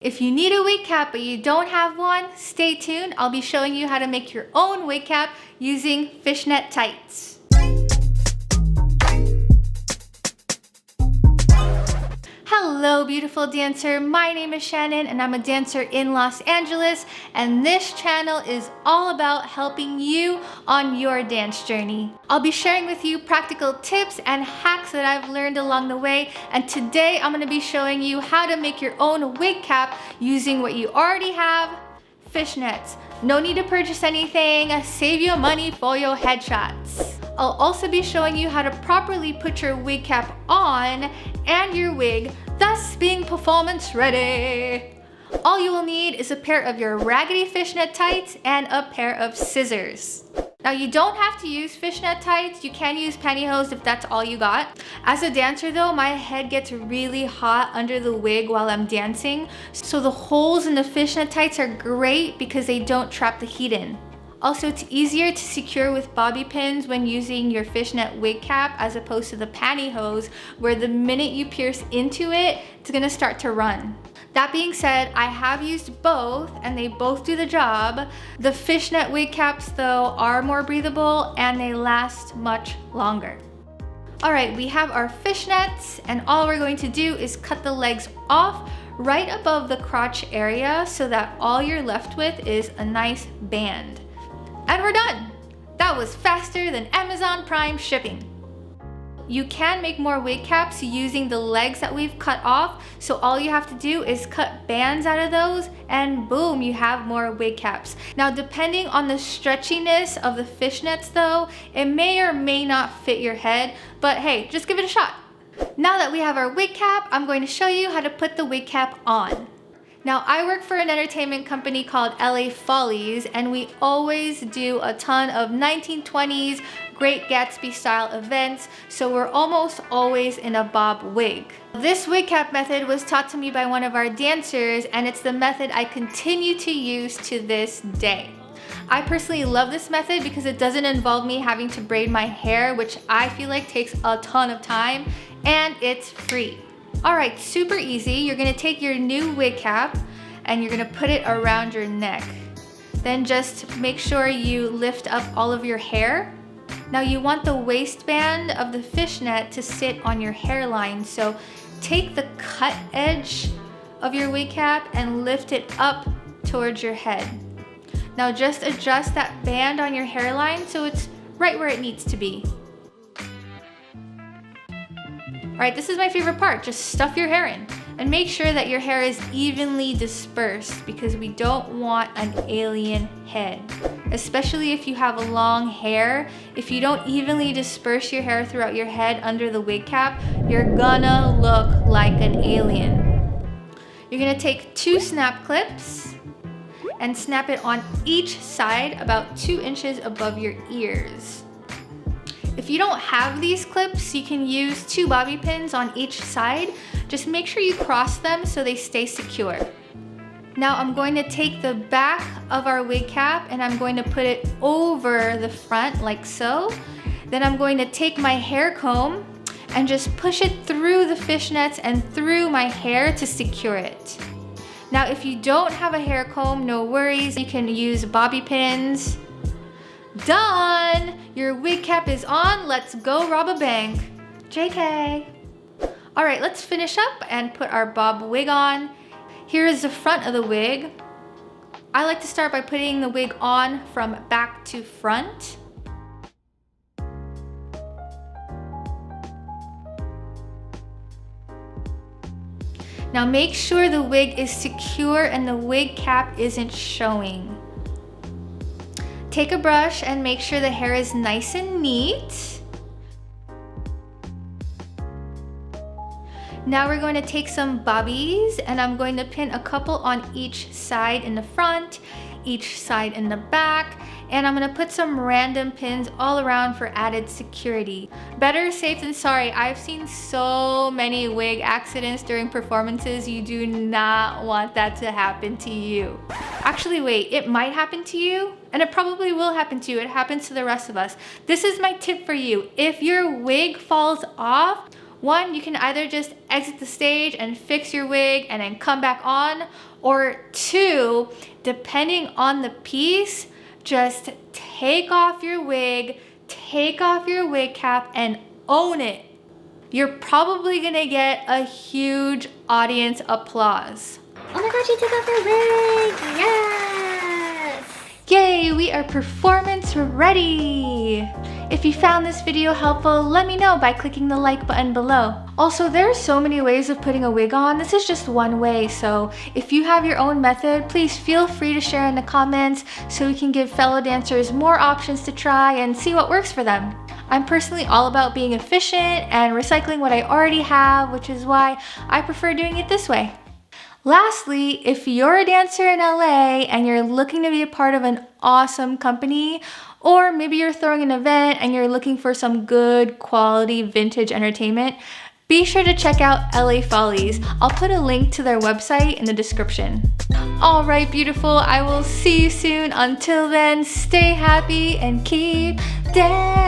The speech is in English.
If you need a wig cap but you don't have one, stay tuned. I'll be showing you how to make your own wig cap using fishnet tights. Hello beautiful dancer, my name is Shannon and I'm a dancer in Los Angeles, and this channel is all about helping you on your dance journey. I'll be sharing with you practical tips and hacks that I've learned along the way, and today I'm going to be showing you how to make your own wig cap using what you already have, fishnets. No need to purchase anything, save your money for your headshots. I'll also be showing you how to properly put your wig cap on and your wig, thus being performance ready. All you will need is a pair of your raggedy fishnet tights and a pair of scissors. Now you don't have to use fishnet tights, you can use pantyhose if that's all you got. As a dancer though, my head gets really hot under the wig while I'm dancing, so the holes in the fishnet tights are great because they don't trap the heat in. Also, it's easier to secure with bobby pins when using your fishnet wig cap as opposed to the pantyhose, where the minute you pierce into it, it's gonna start to run. That being said, I have used both and they both do the job. The fishnet wig caps though are more breathable and they last much longer. All right, we have our fishnets and all we're going to do is cut the legs off right above the crotch area so that all you're left with is a nice band. And we're done! That was faster than Amazon Prime shipping. You can make more wig caps using the legs that we've cut off, so all you have to do is cut bands out of those and boom, you have more wig caps. Now depending on the stretchiness of the fishnets though, it may or may not fit your head, but hey, just give it a shot. Now that we have our wig cap, I'm going to show you how to put the wig cap on. Now, I work for an entertainment company called LA Follies, and we always do a ton of 1920s Great Gatsby style events, so we're almost always in a bob wig. This wig cap method was taught to me by one of our dancers, and it's the method I continue to use to this day. I personally love this method because it doesn't involve me having to braid my hair, which I feel like takes a ton of time, and it's free. Alright, super easy. You're gonna take your new wig cap and you're gonna put it around your neck. Then just make sure you lift up all of your hair. Now you want the waistband of the fishnet to sit on your hairline, so take the cut edge of your wig cap and lift it up towards your head. Now just adjust that band on your hairline so it's right where it needs to be. Alright, this is my favorite part. Just stuff your hair in and make sure that your hair is evenly dispersed because we don't want an alien head. Especially if you have long hair, if you don't evenly disperse your hair throughout your head under the wig cap, you're gonna look like an alien. You're gonna take 2 snap clips and snap it on each side about 2 inches above your ears. If you don't have these clips, you can use 2 bobby pins on each side. Just make sure you cross them so they stay secure. Now I'm going to take the back of our wig cap and I'm going to put it over the front like so. Then I'm going to take my hair comb and just push it through the fishnets and through my hair to secure it. Now if you don't have a hair comb, no worries. You can use bobby pins. Done! Your wig cap is on, let's go rob a bank. JK. Alright, let's finish up and put our bob wig on. Here is the front of the wig. I like to start by putting the wig on from back to front. Now make sure the wig is secure and the wig cap isn't showing. Take a brush and make sure the hair is nice and neat. Now we're going to take some bobbies and I'm going to pin a couple on each side in the front, each side in the back, and I'm gonna put some random pins all around for added security. Better safe than sorry. I've seen so many wig accidents during performances. You do not want that to happen to you. Actually, wait, it might happen to you, and it probably will happen to you. It happens to the rest of us. This is my tip for you. If your wig falls off, One, you can either just exit the stage and fix your wig and then come back on, or two, depending on the piece, just take off your wig, take off your wig cap and own it. You're probably gonna get a huge audience applause. Oh my gosh, you took off your wig! Yes! Yay, we are performance ready! If you found this video helpful, let me know by clicking the like button below. Also, there are so many ways of putting a wig on. This is just one way, so if you have your own method, please feel free to share in the comments so we can give fellow dancers more options to try and see what works for them. I'm personally all about being efficient and recycling what I already have, which is why I prefer doing it this way. Lastly, if you're a dancer in LA and you're looking to be a part of an awesome company, or maybe you're throwing an event and you're looking for some good quality vintage entertainment, be sure to check out LA Follies. I'll put a link to their website in the description. All right, beautiful, I will see you soon. Until then, stay happy and keep dancing.